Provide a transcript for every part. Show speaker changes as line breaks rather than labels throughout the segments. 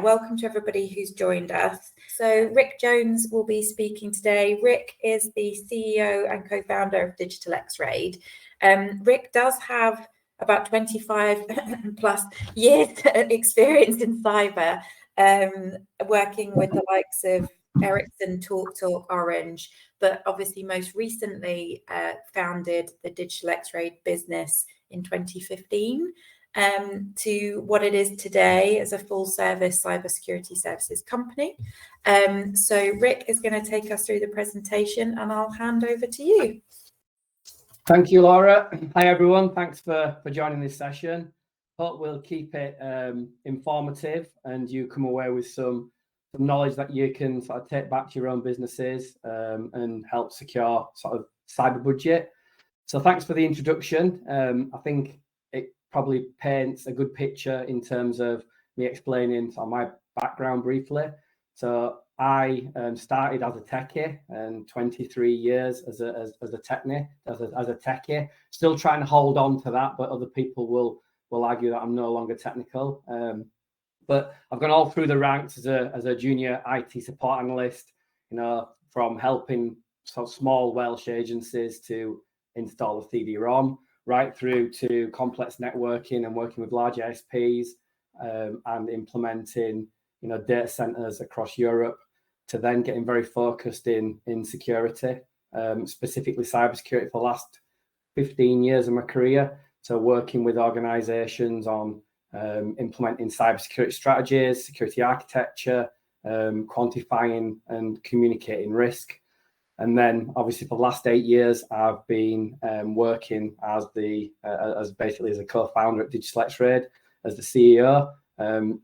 Welcome to everybody who's joined us. So Rick Jones will be speaking today. Rick is the CEO and co-founder of DigitalXRAID. Rick does have about 25 plus years experience in cyber, working with the likes of Ericsson, TalkTalk, Orange, but obviously most recently founded the DigitalXRAID business in 2015. To what it is today as a full-service cybersecurity services company. So Rick is going to take us through the presentation, and I'll hand over to you.
Thank you, Laura. Hi, everyone. Thanks for joining this session. Hope we'll keep it informative and you come away with some knowledge that you can sort of take back to your own businesses and help secure sort of cyber budget. So thanks for the introduction. I think it probably paints a good picture in terms of me explaining sort of my background briefly. So I started as a techie and 23 years as a techie, still trying to hold on to that, but other people will argue that I'm no longer technical. But I've gone all through the ranks as a junior IT support analyst, you know, from helping sort of small Welsh agencies to install a CD-ROM, right through to complex networking and working with large ISPs and implementing, you know, data centers across Europe, to then getting very focused in security, specifically cybersecurity for the last 15 years of my career. So working with organizations on implementing cybersecurity strategies, security architecture, quantifying and communicating risk. And then obviously for the last 8 years, I've been working as basically as a co-founder at DigitalXRAID, as the CEO.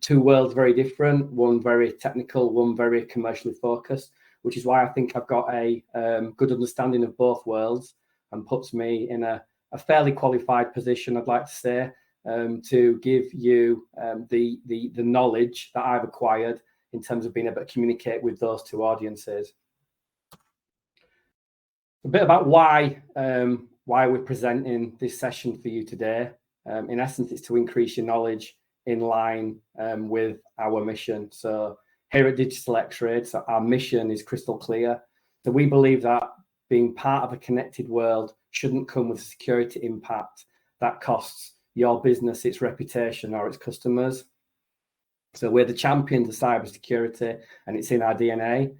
Two worlds very different, one very technical, one very commercially focused, which is why I think I've got a good understanding of both worlds and puts me in a fairly qualified position, I'd like to say, to give you the knowledge that I've acquired in terms of being able to communicate with those two audiences. A bit about why we're presenting this session for you today. In essence, it's to increase your knowledge in line with our mission. So here at DigitalXRAID, so our mission is crystal clear. So we believe that being part of a connected world shouldn't come with a security impact that costs your business its reputation or its customers. So we're the champions of cybersecurity, and it's in our DNA.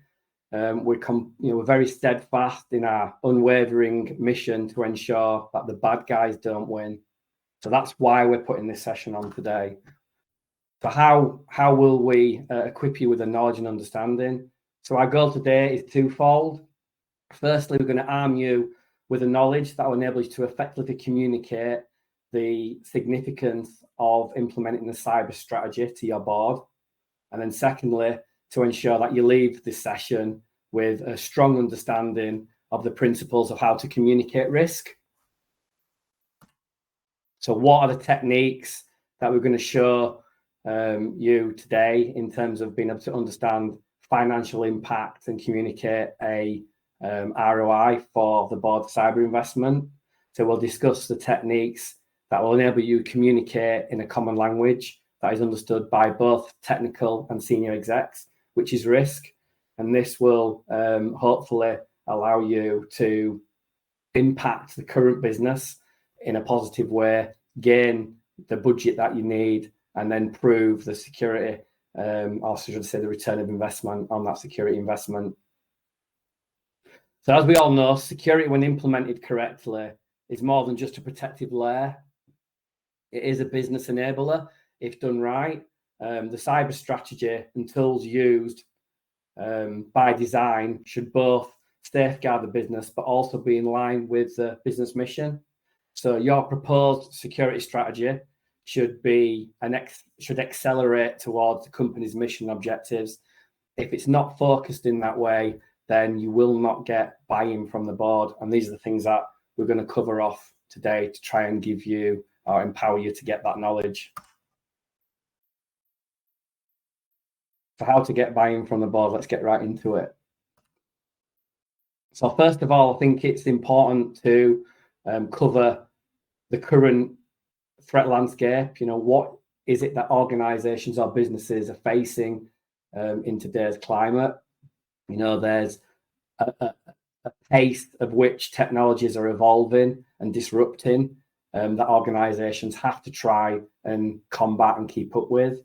We're very steadfast in our unwavering mission to ensure that the bad guys don't win. So that's why we're putting this session on today. So how will we equip you with the knowledge and understanding? So our goal today is twofold. Firstly, we're going to arm you with the knowledge that will enable you to effectively communicate the significance of implementing the cyber strategy to your board. And then secondly, to ensure that you leave this session with a strong understanding of the principles of how to communicate risk. So what are the techniques that we're going to show you today in terms of being able to understand financial impact and communicate a ROI for the board cyber investment? So we'll discuss the techniques that will enable you to communicate in a common language that is understood by both technical and senior execs, which is risk. And this will hopefully allow you to impact the current business in a positive way, gain the budget that you need, and then prove the security, or should I say the return of investment on that security investment. So as we all know, security, when implemented correctly, is more than just a protective layer. It is a business enabler if done right. The cyber strategy and tools used by design should both safeguard the business, but also be in line with the business mission. So your proposed security strategy should accelerate towards the company's mission objectives. If it's not focused in that way, then you will not get buy-in from the board. And these are the things that we're going to cover off today to try and give you or empower you to get that knowledge. So how to get buy-in from the board, let's get right into it. So first of all, I think it's important to cover the current threat landscape. You know, what is it that organizations or businesses are facing in today's climate? You know, there's a pace of which technologies are evolving and disrupting that organizations have to try and combat and keep up with.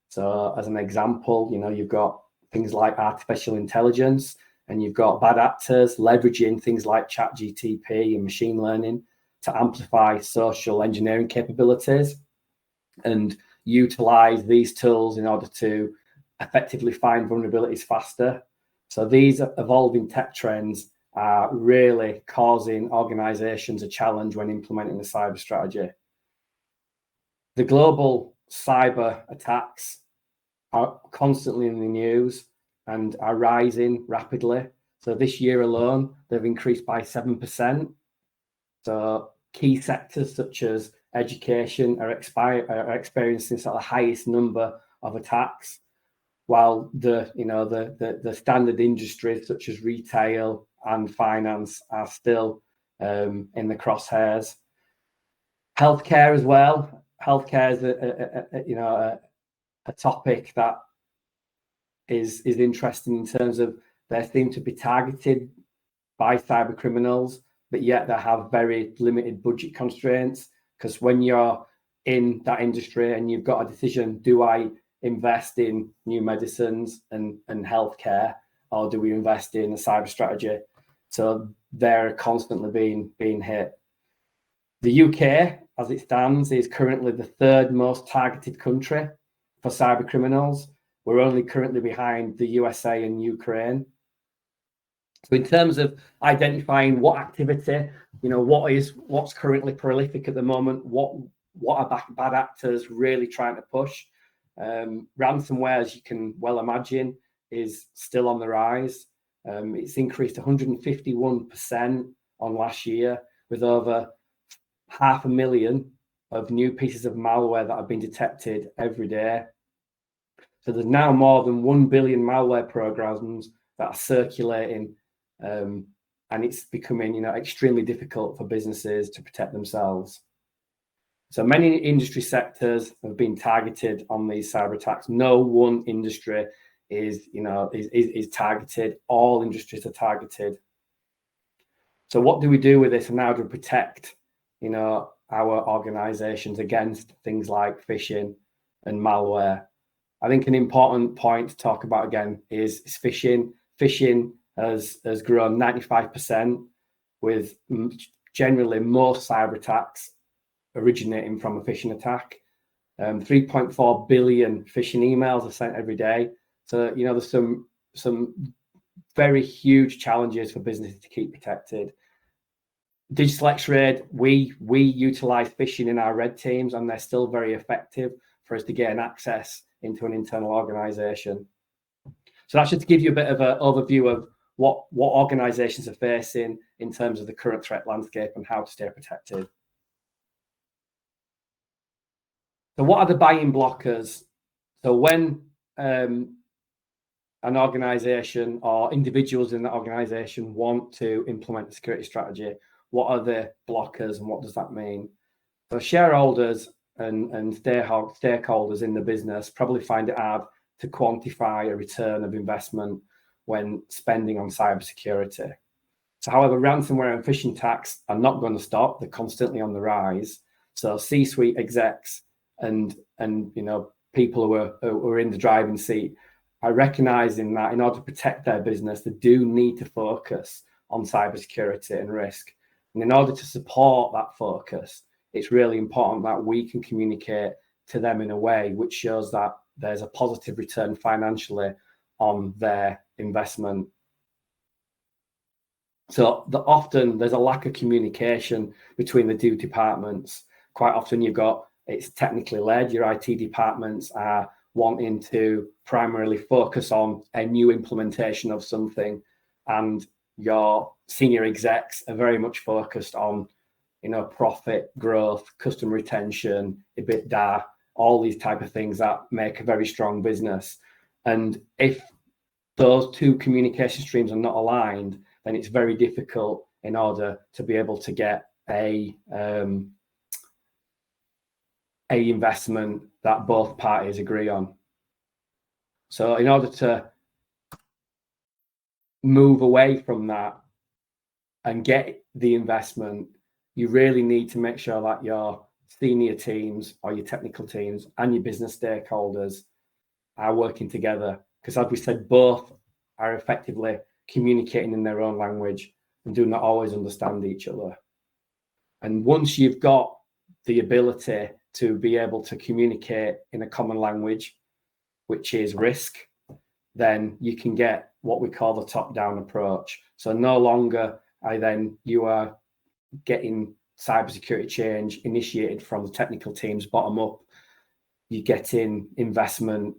So as an example, you know, you've got things like artificial intelligence, and you've got bad actors leveraging things like ChatGPT and machine learning to amplify social engineering capabilities and utilize these tools in order to effectively find vulnerabilities faster. So these evolving tech trends are really causing organizations a challenge when implementing a cyber strategy. The global cyber attacks are constantly in the news and are rising rapidly. So this year alone, they've increased by 7%. So key sectors such as education are experiencing sort of the highest number of attacks, while the standard industries such as retail and finance are still in the crosshairs. Healthcare as well. Healthcare is a topic that is interesting in terms of they seem to be targeted by cyber criminals, but yet they have very limited budget constraints, because when you're in that industry and you've got a decision, do I invest in new medicines and healthcare, or do we invest in a cyber strategy? So they're constantly being hit. The UK, as it stands, is currently the third most targeted country for cyber criminals. We're only currently behind the USA and Ukraine. So in terms of identifying what activity, you know, what's currently prolific at the moment, what are bad actors really trying to push? Ransomware, as you can well imagine, is still on the rise. It's increased 151% on last year, with over 500,000 of new pieces of malware that have been detected every day. So there's now more than 1 billion malware programs that are circulating, and it's becoming, extremely difficult for businesses to protect themselves. So many industry sectors have been targeted on these cyber attacks. No one industry is targeted. All industries are targeted. So what do we do with this, and how do we protect, our organizations against things like phishing and malware? I think an important point to talk about again is phishing. Phishing has grown 95%, with generally most cyber attacks originating from a phishing attack. 3.4 billion phishing emails are sent every day. So, there's some very huge challenges for businesses to keep protected. DigitalXRAID, we utilize phishing in our red teams, and they're still very effective for us to gain access into an internal organization. So that's just to give you a bit of an overview of what organizations are facing in terms of the current threat landscape and how to stay protected. So what are the buying blockers? So when an organization or individuals in the organization want to implement a security strategy, what are the blockers and what does that mean? So shareholders and stakeholders in the business probably find it hard to quantify a return of investment when spending on cybersecurity. So however, ransomware and phishing attacks are not going to stop. They're constantly on the rise. So C-suite execs and people who are in the driving seat are recognizing that in order to protect their business, they do need to focus on cybersecurity and risk. And in order to support that focus, it's really important that we can communicate to them in a way which shows that there's a positive return financially on their investment. So often there's a lack of communication between the two departments. Quite often it's technically led. Your IT departments are wanting to primarily focus on a new implementation of something, and your senior execs are very much focused on, profit growth, customer retention, EBITDA, all these type of things that make a very strong business. And if those two communication streams are not aligned, then it's very difficult in order to be able to get a a investment that both parties agree on. So in order to move away from that and get the investment, you really need to make sure that your senior teams or your technical teams and your business stakeholders are working together. Because as we said, both are effectively communicating in their own language and do not always understand each other. And once you've got the ability to be able to communicate in a common language, which is risk, then you can get what we call the top-down approach. So no longer you are getting cybersecurity change initiated from the technical teams bottom up. You're getting investment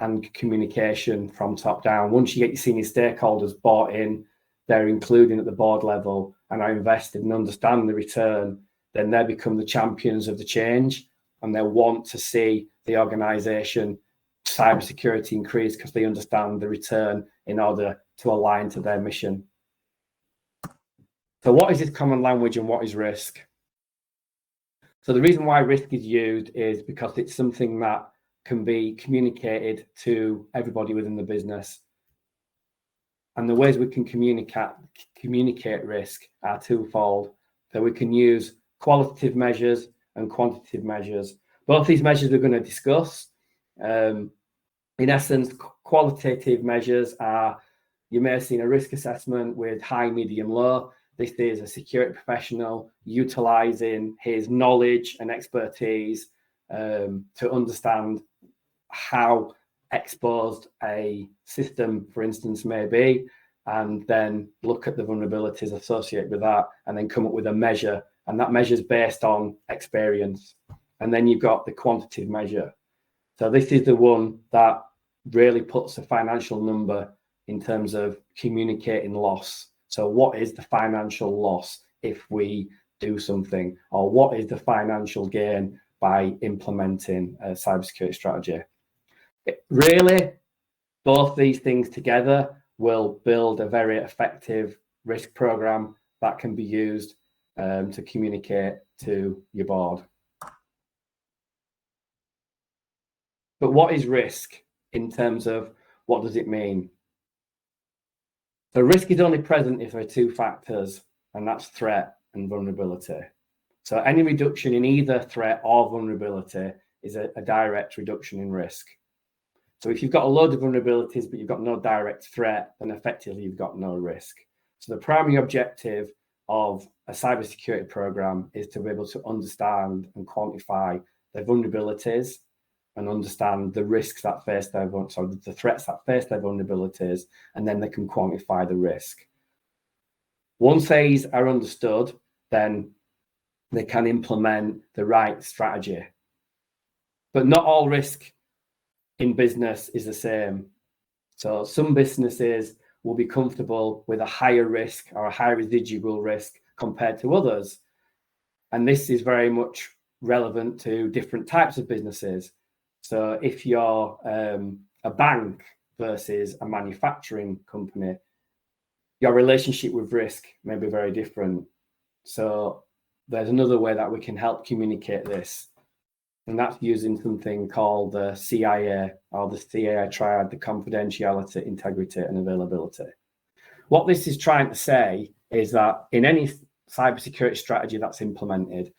and communication from top down. Once you get your senior stakeholders bought in, they're including at the board level and are invested and understand the return, then they become the champions of the change, and they want to see the organization cybersecurity increase because they understand the return in order to align to their mission. So what is this common language and what is risk? So the reason why risk is used is because it's something that can be communicated to everybody within the business. And the ways we can communicate risk are twofold. So we can use qualitative measures and quantitative measures. Both these measures we're going to discuss. In essence, qualitative measures are, you may have seen a risk assessment with high, medium, low. This is a security professional utilizing his knowledge and expertise to understand how exposed a system, for instance, may be, and then look at the vulnerabilities associated with that, and then come up with a measure. And that measure is based on experience. And then you've got the quantitative measure. So this is the one that really puts a financial number in terms of communicating loss. So what is the financial loss if we do something, or what is the financial gain by implementing a cybersecurity strategy? Really, both these things together will build a very effective risk program that can be used to communicate to your board. But what is risk in terms of what does it mean? So risk is only present if there are two factors, and that's threat and vulnerability. So any reduction in either threat or vulnerability is a direct reduction in risk. So if you've got a load of vulnerabilities, but you've got no direct threat, then effectively you've got no risk. So the primary objective of a cybersecurity program is to be able to understand and quantify the vulnerabilities and understand the risks that face the threats that face their vulnerabilities, and then they can quantify the risk. Once these are understood, then they can implement the right strategy. But not all risk in business is the same. So some businesses will be comfortable with a higher risk or a high residual risk compared to others. And this is very much relevant to different types of businesses. So if you're a bank versus a manufacturing company, your relationship with risk may be very different. So there's another way that we can help communicate this, and that's using something called the CIA or the CISO, the confidentiality, integrity, and availability. What this is trying to say is that in any cybersecurity strategy that's implemented,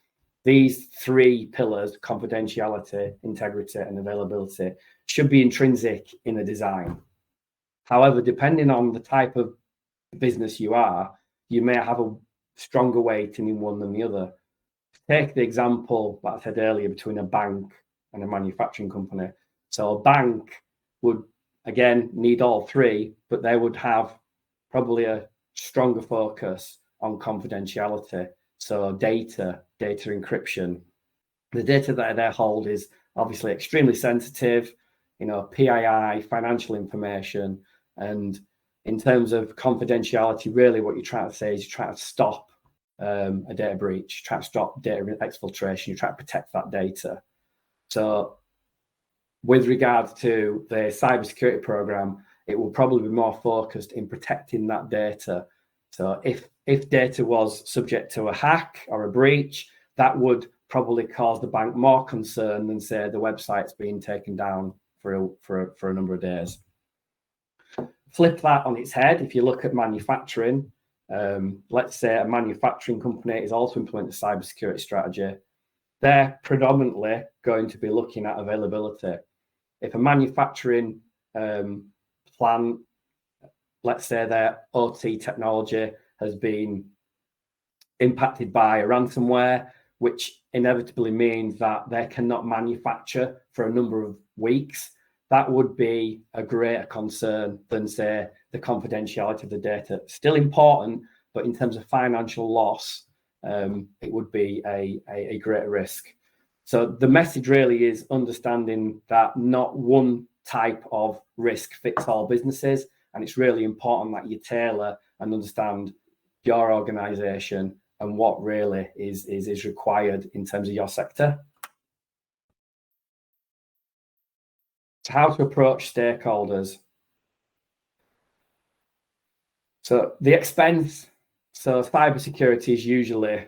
these three pillars, confidentiality, integrity, and availability, should be intrinsic in the design. However, depending on the type of business you are, you may have a stronger weighting in one than the other. Take the example that I said earlier between a bank and a manufacturing company. So a bank would, again, need all three, but they would have probably a stronger focus on confidentiality. So data encryption. The data that they hold is obviously extremely sensitive, PII, financial information. And in terms of confidentiality, really what you're trying to say is you're trying to stop a data breach, try to stop data exfiltration, you try to protect that data. So with regards to the cybersecurity program, it will probably be more focused in protecting that data. So if data was subject to a hack or a breach, that would probably cause the bank more concern than, say, the website's being taken down for a number of days. Flip that on its head. If you look at manufacturing, let's say a manufacturing company is also implementing a cybersecurity strategy. They're predominantly going to be looking at availability. If a manufacturing plant, let's say their OT technology has been impacted by a ransomware, which inevitably means that they cannot manufacture for a number of weeks, that would be a greater concern than, say, the confidentiality of the data. Still important, but in terms of financial loss, it would be a greater risk. So the message really is understanding that not one type of risk fits all businesses, and it's really important that you tailor and understand your organization and what really is required in terms of your sector. So how to approach stakeholders. So the expense, so cybersecurity is usually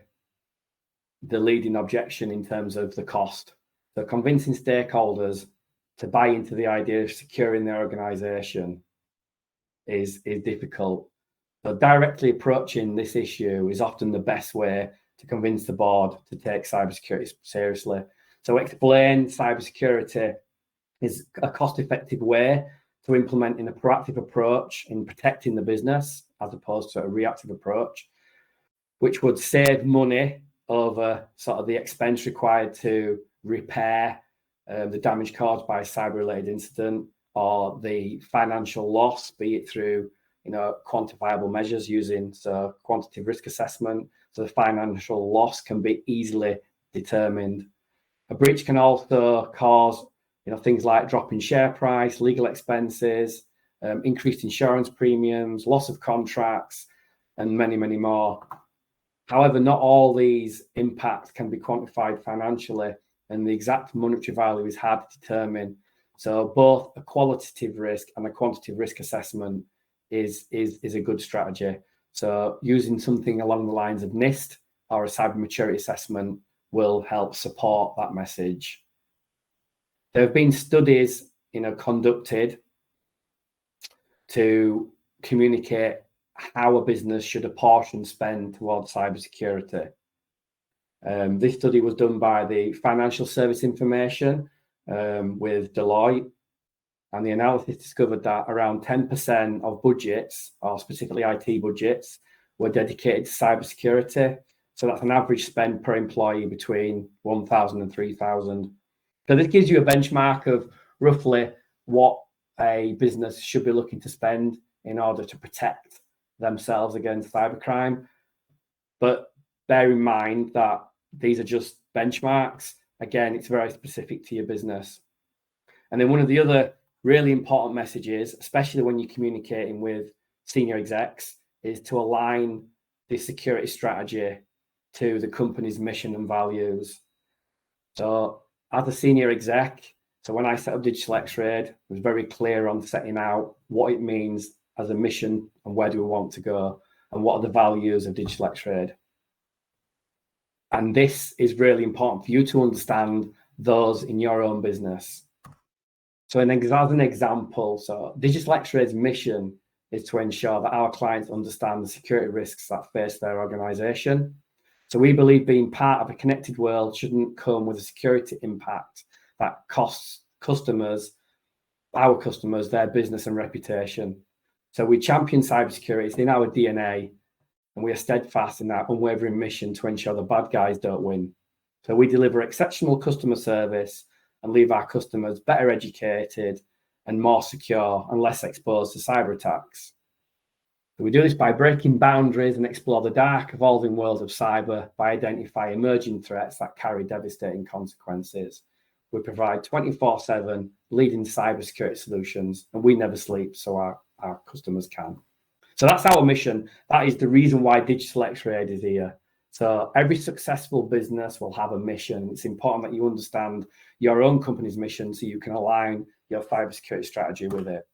the leading objection in terms of the cost. So convincing stakeholders to buy into the idea of securing their organization is difficult. So directly approaching this issue is often the best way to convince the board to take cybersecurity seriously. So explain cybersecurity is a cost-effective way to implementing a proactive approach in protecting the business as opposed to a reactive approach, which would save money over sort of the expense required to repair the damage caused by a cyber-related incident, or the financial loss, be it through quantifiable measures using quantitative risk assessment. So the financial loss can be easily determined. A breach can also cause things like drop in share price, legal expenses, increased insurance premiums, loss of contracts, and many, many more. However, not all these impacts can be quantified financially, and the exact monetary value is hard to determine. So both a qualitative risk and a quantitative risk assessment is a good strategy. So using something along the lines of NIST or a cyber maturity assessment will help support that message. There have been studies conducted to communicate how a business should apportion spend towards cybersecurity. This study was done by the Financial Service Information with Deloitte, and the analysis discovered that around 10% of budgets, or specifically IT budgets, were dedicated to cybersecurity. So that's an average spend per employee between 1,000 and 3,000. So this gives you a benchmark of roughly what a business should be looking to spend in order to protect themselves against cybercrime. But bear in mind that these are just benchmarks. Again, it's very specific to your business. And then one of the other really important messages, especially when you're communicating with senior execs, is to align the security strategy to the company's mission and values. So as a senior exec, so when I set up DigitalXRAID, I was very clear on setting out what it means as a mission and where do we want to go and what are the values of DigitalXRAID. And this is really important for you to understand those in your own business. So as an example, so DigitalXRAID's mission is to ensure that our clients understand the security risks that face their organization. So we believe being part of a connected world shouldn't come with a security impact that costs our customers, their business and reputation. So we champion cybersecurity, it's in our DNA, and we are steadfast in our unwavering mission to ensure the bad guys don't win. So we deliver exceptional customer service and leave our customers better educated and more secure and less exposed to cyber attacks. So we do this by breaking boundaries and explore the dark, evolving world of cyber by identifying emerging threats that carry devastating consequences. We provide 24/7 leading cybersecurity solutions, and we never sleep, so our customers can. So that's our mission. That is the reason why DigitalXRAID is here. So every successful business will have a mission. It's important that you understand your own company's mission so you can align your cybersecurity strategy with it.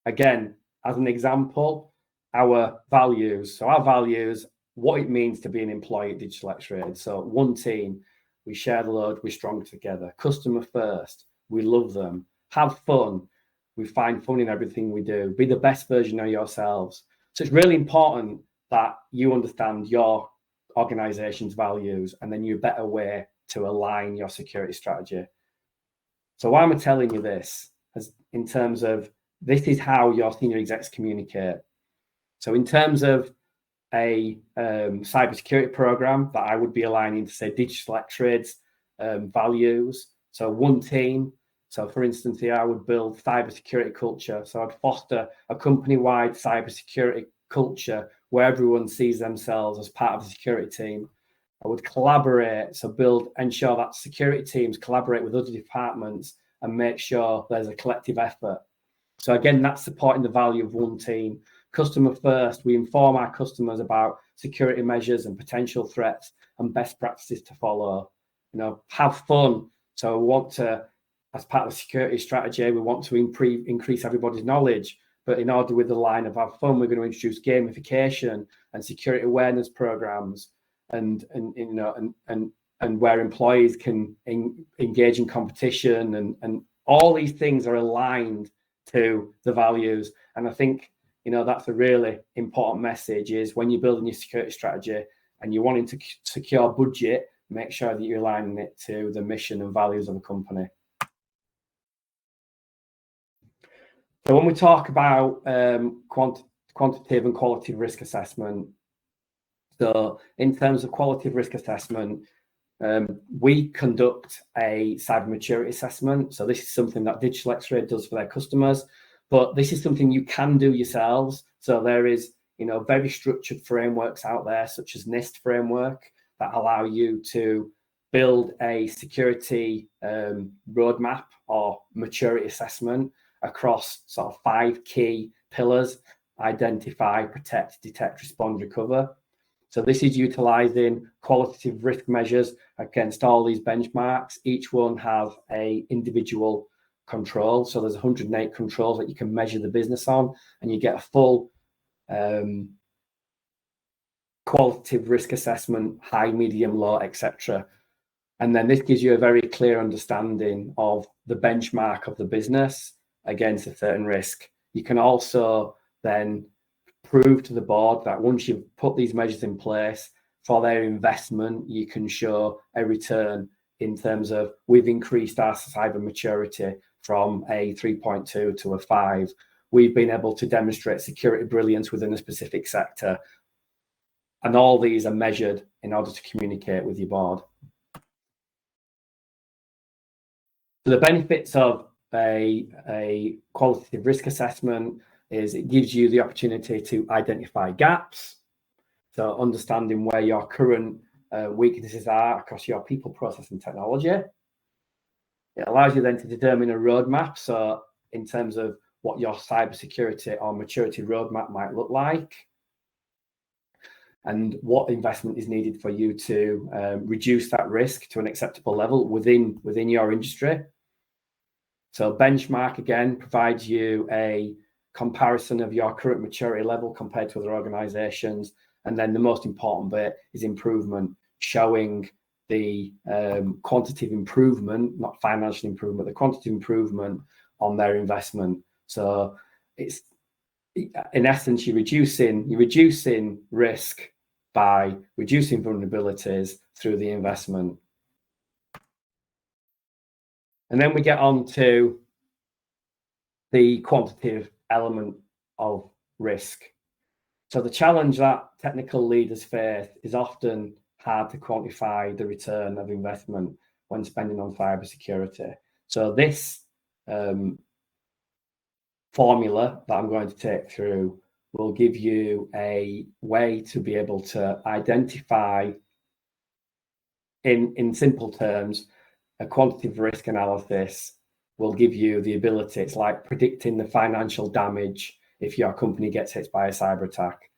Again, as an example, our values. So our values, what it means to be an employee at DigitalXRAID. So one team, we share the load, we're stronger together. Customer first, we love them. Have fun, we find fun in everything we do. Be the best version of yourselves. So it's really important that you understand your organization's values, and then you're a better way to align your security strategy. So why am I telling you this? As in terms of, this is how your senior execs communicate. So in terms of a cybersecurity program, that I would be aligning to, say, DigitalXRAID's values. So one team. So for instance, here I would build cybersecurity culture. So I'd foster a company-wide cybersecurity culture where everyone sees themselves as part of the security team. I would collaborate, so ensure that security teams collaborate with other departments and make sure there's a collective effort. So again, that's supporting the value of one team. Customer first, we inform our customers about security measures and potential threats and best practices to follow. Have fun. So we want to, as part of the security strategy, we want to increase everybody's knowledge. But in order with the line of have fun, we're going to introduce gamification and security awareness programs, and where employees can engage in competition, and all these things are aligned to the values. And I think that's a really important message, is when you're building your security strategy and you're wanting to secure budget, make sure that you're aligning it to the mission and values of the company. So when we talk about quantitative and qualitative risk assessment, so in terms of qualitative risk assessment, we conduct a cyber maturity assessment. So this is something that DigitalXRAID does for their customers, but this is something you can do yourselves. So there is, very structured frameworks out there, such as NIST framework, that allow you to build a security roadmap or maturity assessment across sort of 5 key pillars: identify, protect, detect, respond, recover. So this is utilizing qualitative risk measures against all these benchmarks. Each one has a individual control. So there's 108 controls that you can measure the business on, and you get a full qualitative risk assessment, high, medium, low, etc. And then this gives you a very clear understanding of the benchmark of the business against a certain risk. You can also then prove to the board that once you've put these measures in place for their investment, you can show a return in terms of, we've increased our cyber maturity from a 3.2 to a 5. We've been able to demonstrate security brilliance within a specific sector. And all these are measured in order to communicate with your board. So the benefits of a qualitative risk assessment is it gives you the opportunity to identify gaps. So understanding where your current weaknesses are across your people, process, and technology. It allows you then to determine a roadmap. So in terms of what your cybersecurity or maturity roadmap might look like, and what investment is needed for you to reduce that risk to an acceptable level within your industry. So benchmark, again, provides you a comparison of your current maturity level compared to other organizations. And then the most important bit is improvement, showing the quantitative improvement, not financial improvement, the quantitative improvement on their investment. So it's, in essence, you're reducing risk by reducing vulnerabilities through the investment. And then we get on to the quantitative element of risk. So the challenge that technical leaders face is often hard to quantify the return of investment when spending on cybersecurity. So this formula that I'm going to take through will give you a way to be able to identify, in simple terms, a quantitative risk analysis will give you the ability, it's like predicting the financial damage if your company gets hit by a cyber attack.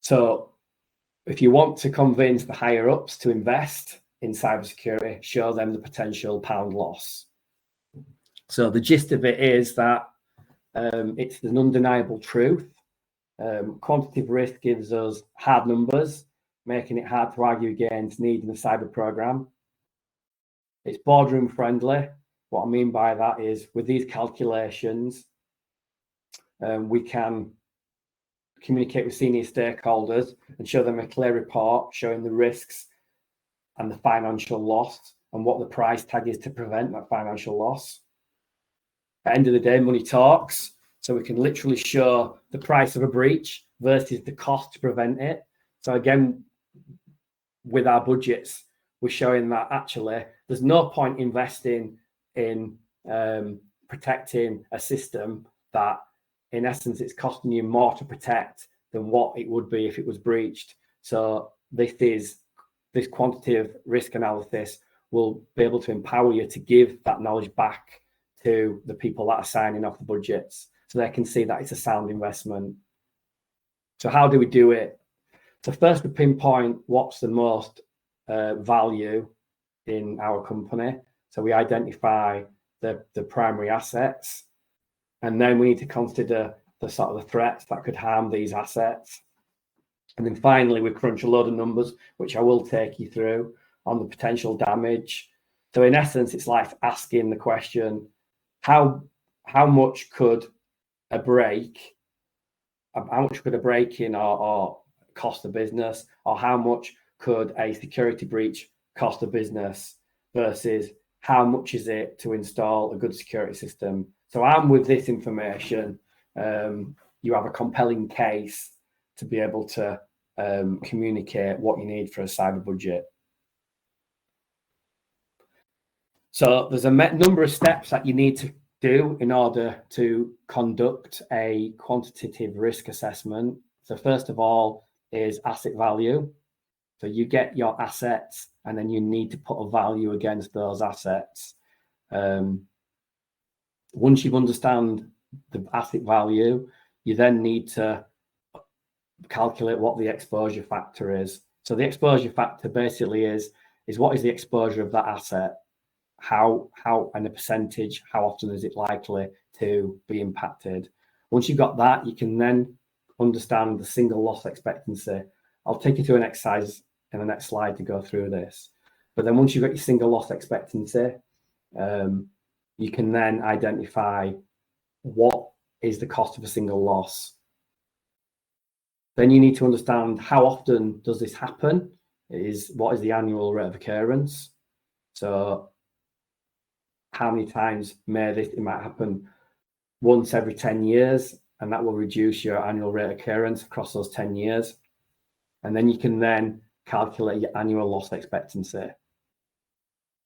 So if you want to convince the higher ups to invest in cybersecurity, show them the potential pound loss. So the gist of it is that it's an undeniable truth. Quantitative risk gives us hard numbers, making it hard to argue against needing a cyber program. It's boardroom friendly. What I mean by that is with these calculations, we can communicate with senior stakeholders and show them a clear report showing the risks and the financial loss and what the price tag is to prevent that financial loss. At the end of the day, money talks. So we can literally show the price of a breach versus the cost to prevent it. So again, with our budgets, we're showing that actually there's no point investing in protecting a system that in essence it's costing you more to protect than what it would be if it was breached. So this quantitative risk analysis will be able to empower you to give that knowledge back to the people that are signing off the budgets, so they can see that it's a sound investment. So how do we do it? So first we pinpoint what's the most value in our company. So we identify the primary assets, and then we need to consider the sort of the threats that could harm these assets. And then finally, we crunch a load of numbers, which I will take you through, on the potential damage. So in essence, it's like asking the question, how much could a break in or cost the business, or how much could a security breach cost the business versus how much is it to install a good security system. So armed with this information, you have a compelling case to be able to communicate what you need for a cyber budget. So there's a number of steps that you need to do in order to conduct a quantitative risk assessment. So first of all is asset value. So you get your assets and then you need to put a value against those assets. Once you understand the asset value, you then need to calculate what the exposure factor is. So the exposure factor basically is what is the exposure of that asset? How and a percentage, how often is it likely to be impacted? Once you've got that, you can then understand the single loss expectancy. I'll take you through an exercise in the next slide to go through this. But then once you've got your single loss expectancy, you can then identify what is the cost of a single loss. Then you need to understand how often does this happen? What is the annual rate of occurrence? So how many times it might happen once every 10 years, and that will reduce your annual rate of occurrence across those 10 years. And then you can then calculate your annual loss expectancy.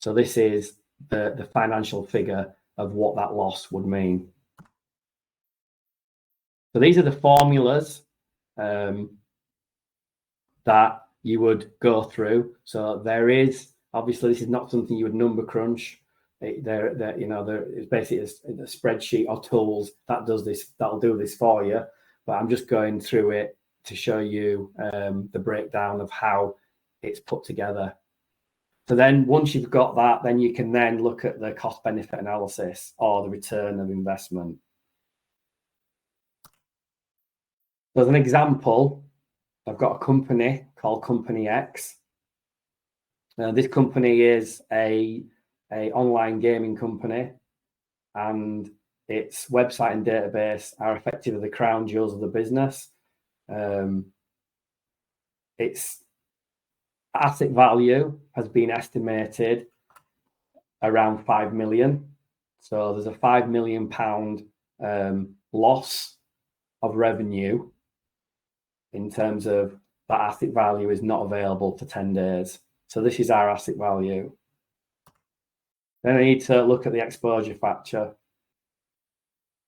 So this is the financial figure of what that loss would mean. So these are the formulas that you would go through. So there is, obviously this is not something you would number crunch. It's basically a spreadsheet or tools that'll do this for you. But I'm just going through it to show you the breakdown of how it's put together. So then once you've got that, then you can then look at the cost benefit analysis or the return of investment. So as an example, I've got a company called Company X. Now this company is a online gaming company, and its website and database are effectively the crown jewels of the business. Its asset value has been estimated around 5 million. So there's a £5 million loss of revenue in terms of that asset value is not available for 10 days. So this is our asset value. Then I need to look at the exposure factor.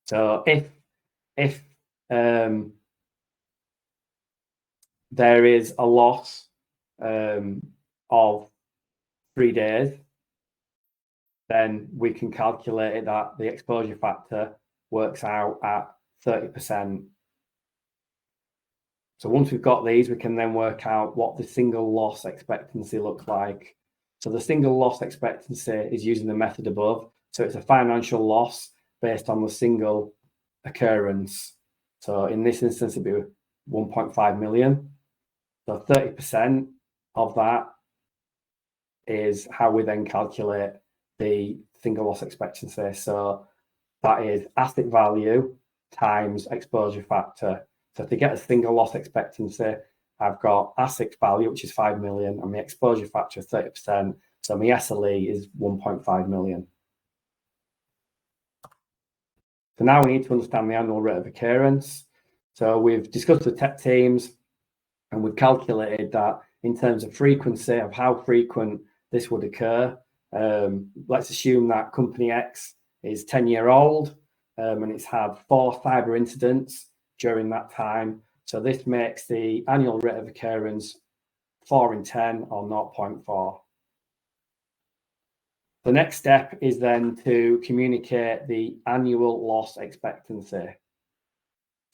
So if there is a loss of 3 days, then we can calculate that the exposure factor works out at 30%. So once we've got these, we can then work out what the single loss expectancy looks like. So the single loss expectancy is using the method above. So it's a financial loss based on the single occurrence. So in this instance, it'd be 1.5 million. So 30% of that is how we then calculate the single loss expectancy. So that is asset value times exposure factor. So to get a single loss expectancy, I've got asset value, which is 5 million, and my exposure factor is 30%. So my SLE is 1.5 million. So now we need to understand the annual rate of occurrence. So we've discussed with tech teams, and we've calculated that in terms of frequency of how frequent this would occur. Let's assume that company X is 10-year-old and it's had 4 cyber incidents during that time. So this makes the annual rate of occurrence 4 in 10 or 0.4. The next step is then to communicate the annual loss expectancy.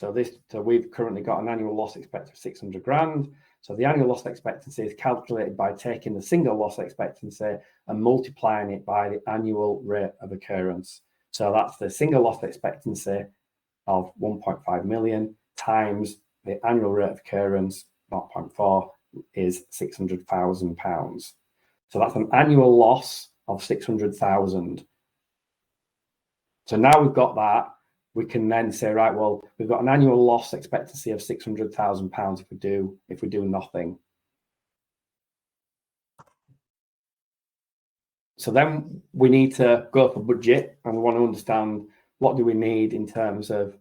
So we've currently got an annual loss expectancy of 600 grand. So the annual loss expectancy is calculated by taking the single loss expectancy and multiplying it by the annual rate of occurrence. So that's the single loss expectancy of 1.5 million times the annual rate of occurrence, 0.4, is £600,000. So that's an annual loss of 600,000. So now we've got that, we can then say, right, well, we've got an annual loss expectancy of £600,000 if we do nothing. So then we need to go for budget, and we want to understand what do we need in terms of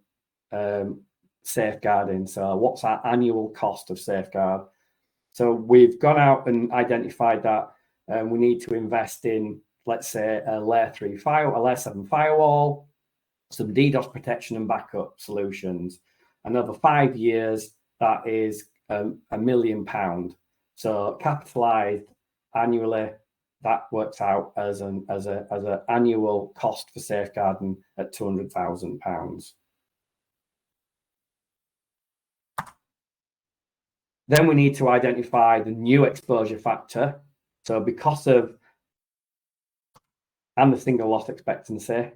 safeguarding. So what's our annual cost of safeguard? So we've gone out and identified that we need to invest in, let's say, a layer 7 firewall, some DDoS protection and backup solutions. Another 5 years, that is £1 million. So capitalized annually, that works out as an annual cost for safeguarding at £200,000. Then we need to identify the new exposure factor. So because of, and the single loss expectancy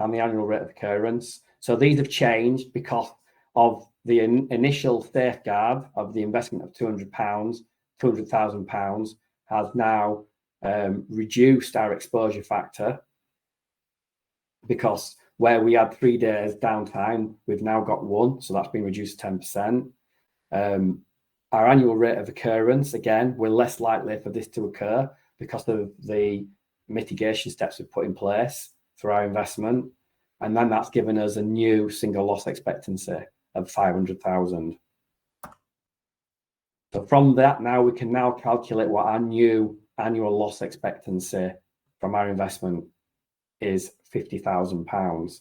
and the annual rate of occurrence. So these have changed because of the initial safeguard of the investment of £200,000 has now reduced our exposure factor, because where we had 3 days downtime, we've now got 1, so that's been reduced to 10%. Our annual rate of occurrence, again, we're less likely for this to occur because of the mitigation steps we've put in place for our investment. And then that's given us a new single loss expectancy of 500,000. So from that, now we can now calculate what our new annual loss expectancy from our investment is, £50,000.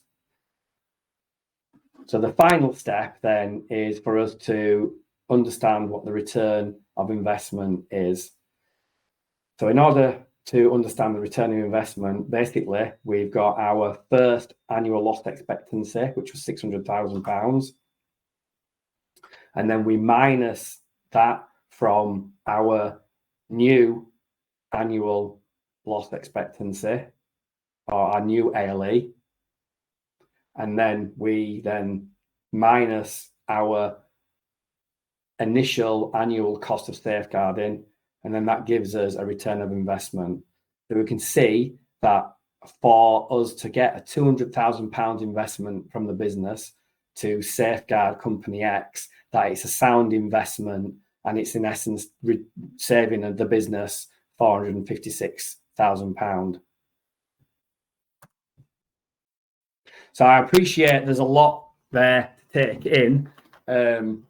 So the final step then is for us to understand what the return of investment is. So in order to understand the return of investment, basically, we've got our first annual loss expectancy, which was £600,000. And then we minus that from our new annual loss expectancy, or our new ALE. And then we minus our initial annual cost of safeguarding, and then that gives us a return of investment. So we can see that for us to get a £200,000 investment from the business to safeguard company X, that it's a sound investment, and it's in essence saving the business £456,000. So I appreciate there's a lot there to take in,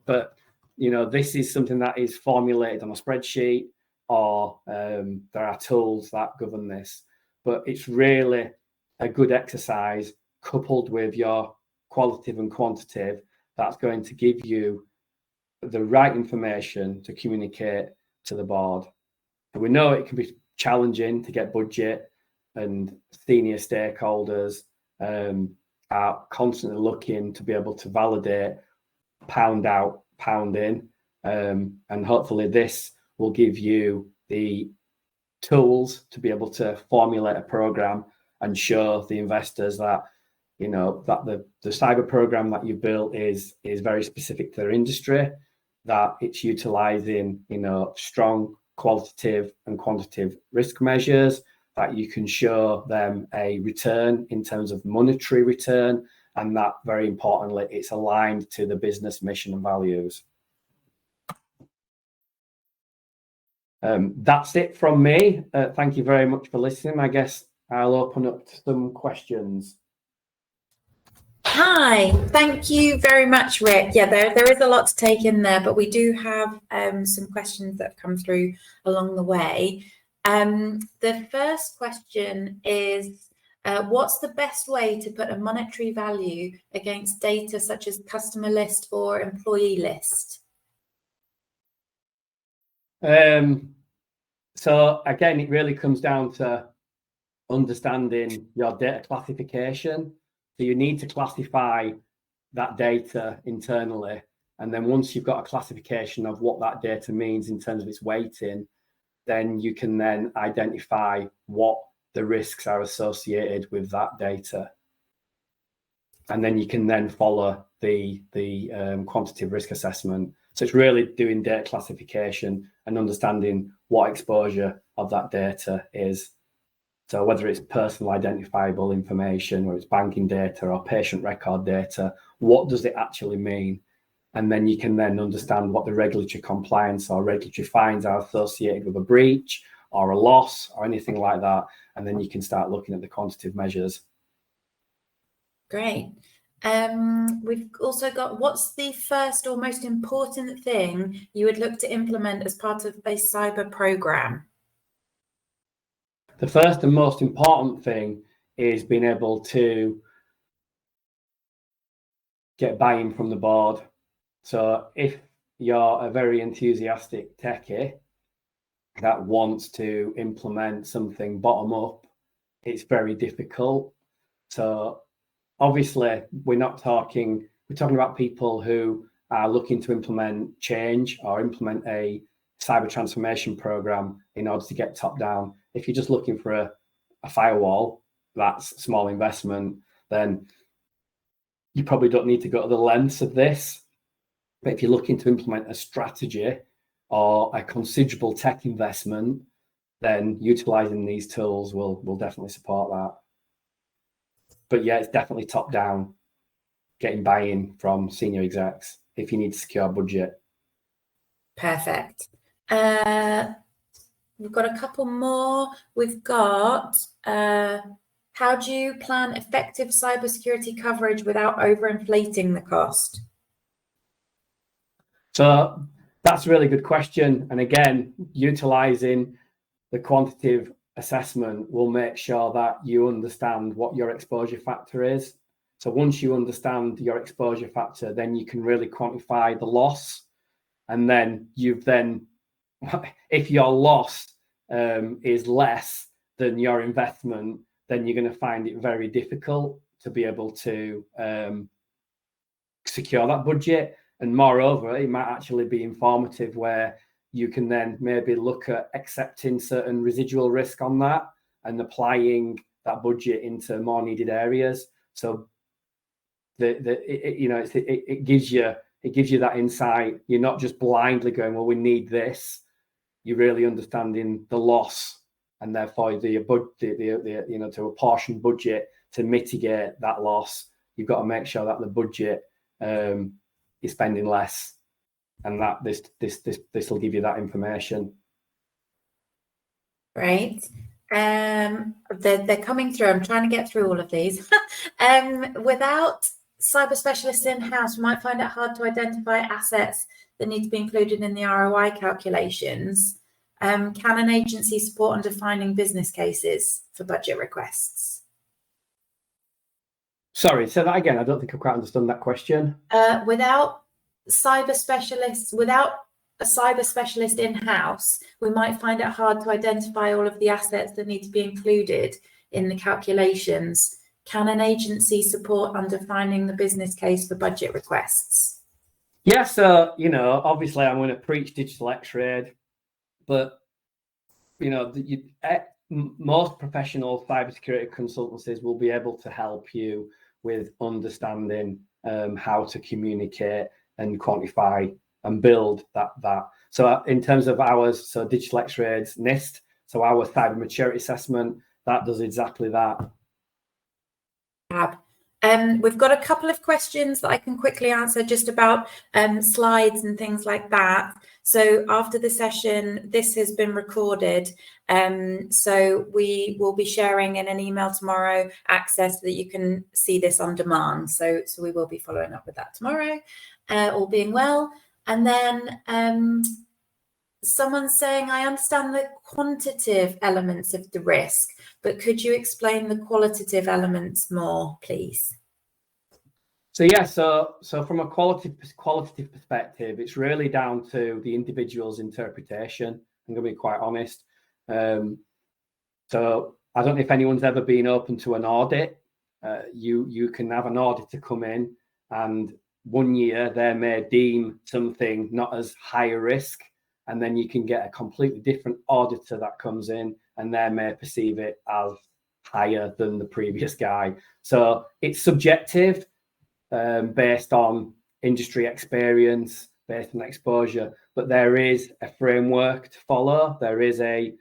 but this is something that is formulated on a spreadsheet, or there are tools that govern this. But it's really a good exercise coupled with your qualitative and quantitative that's going to give you the right information to communicate to the board. And we know it can be challenging to get budget, and senior stakeholders are constantly looking to be able to validate pound out, pound in, and hopefully this will give you the tools to be able to formulate a program and show the investors that that the cyber program that you built is very specific to their industry, that it's utilizing, strong qualitative and quantitative risk measures, that you can show them a return in terms of monetary return, and that, very importantly, it's aligned to the business mission and values. That's it from me. Thank you very much for listening. I guess I'll open up to some questions.
Hi, thank you very much, Rick. Yeah, there is a lot to take in there, but we do have some questions that have come through along the way. The first question is, what's the best way to put a monetary value against data such as customer list or employee list?
So again, it really comes down to understanding your data classification. So you need to classify that data internally. And then once you've got a classification of what that data means in terms of its weighting, then you can then identify what the risks are associated with that data. And then you can then follow the quantitative risk assessment. So it's really doing data classification and understanding what exposure of that data is. So whether it's personal identifiable information, or it's banking data or patient record data, what does it actually mean? And then you can then understand what the regulatory compliance or regulatory fines are associated with a breach or a loss or anything like that. And then you can start looking at the quantitative measures.
Great. We've also got, what's the first or most important thing you would look to implement as part of a cyber program?
The first and most important thing is being able to get buy-in from the board. So if you're a very enthusiastic techie that wants to implement something bottom up, it's very difficult. So obviously we're talking about people who are looking to implement change or implement a cyber transformation program in order to get top down. If you're just looking for a firewall, that's small investment, then you probably don't need to go to the lengths of this. But if you're looking to implement a strategy or a considerable tech investment, then utilizing these tools will definitely support that. But yeah, it's definitely top down, getting buy-in from senior execs if you need to secure budget.
Perfect. We've got a couple more. We've got, how do you plan effective cybersecurity coverage without overinflating the cost?
So that's a really good question. And again, utilizing the quantitative assessment will make sure that you understand what your exposure factor is. So once you understand your exposure factor, then you can really quantify the loss. And then if your loss is less than your investment, then you're going to find it very difficult to be able to secure that budget. And moreover, it might actually be informative where you can then maybe look at accepting certain residual risk on that and applying that budget into more needed areas. So it gives you that insight. You're not just blindly going, well, we need this. You're really understanding the loss, and therefore to apportion budget to mitigate that loss. You've got to make sure that the budget is spending less, and that this will give you that information.
Right. They're coming through. I'm trying to get through all of these. Without cyber specialists in-house, we might find it hard to identify assets that need to be included in the ROI calculations. Can an agency support on defining business cases for budget requests?
Sorry, say that again. I don't think I quite understood that question.
Without a cyber specialist in-house, we might find it hard to identify all of the assets that need to be included in the calculations. Can an agency support on defining the business case for budget requests?
Yeah, so, obviously I'm going to preach DigitalXRAID, but, most professional cybersecurity consultancies will be able to help you with understanding how to communicate and quantify and build that. So in terms of ours, so DigitalXRAID's NIST, so our cyber maturity assessment, that does exactly that.
We've got a couple of questions that I can quickly answer just about slides and things like that. So after the session, this has been recorded. So we will be sharing in an email tomorrow access so that you can see this on demand. So we will be following up with that tomorrow, all being well. And then someone's saying, I understand the quantitative elements of the risk, but could you explain the qualitative elements more, please?
So yeah, so from a qualitative perspective, it's really down to the individual's interpretation. I'm going to be quite honest. So I don't know if anyone's ever been open to an audit. You can have an auditor come in, and 1 year they may deem something not as high a risk, and then you can get a completely different auditor that comes in, and they may perceive it as higher than the previous guy. So it's subjective, based on industry experience, based on exposure, but there is a framework to follow. There is a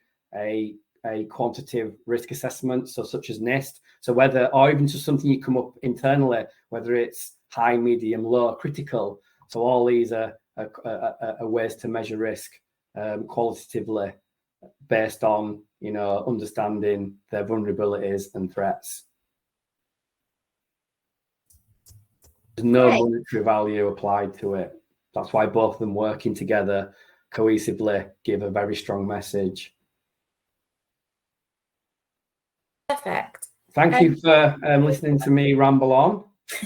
quantitative risk assessment, so such as NIST. So whether, or even just something you come up internally, whether it's high, medium, low, critical. So all these are ways to measure risk qualitatively, based on, you know, understanding their vulnerabilities and threats. There's no monetary value applied to it. That's why both of them working together cohesively give a very strong message.
Perfect.
Thank you for listening to me ramble on.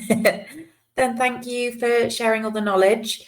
Then thank you for sharing all the knowledge.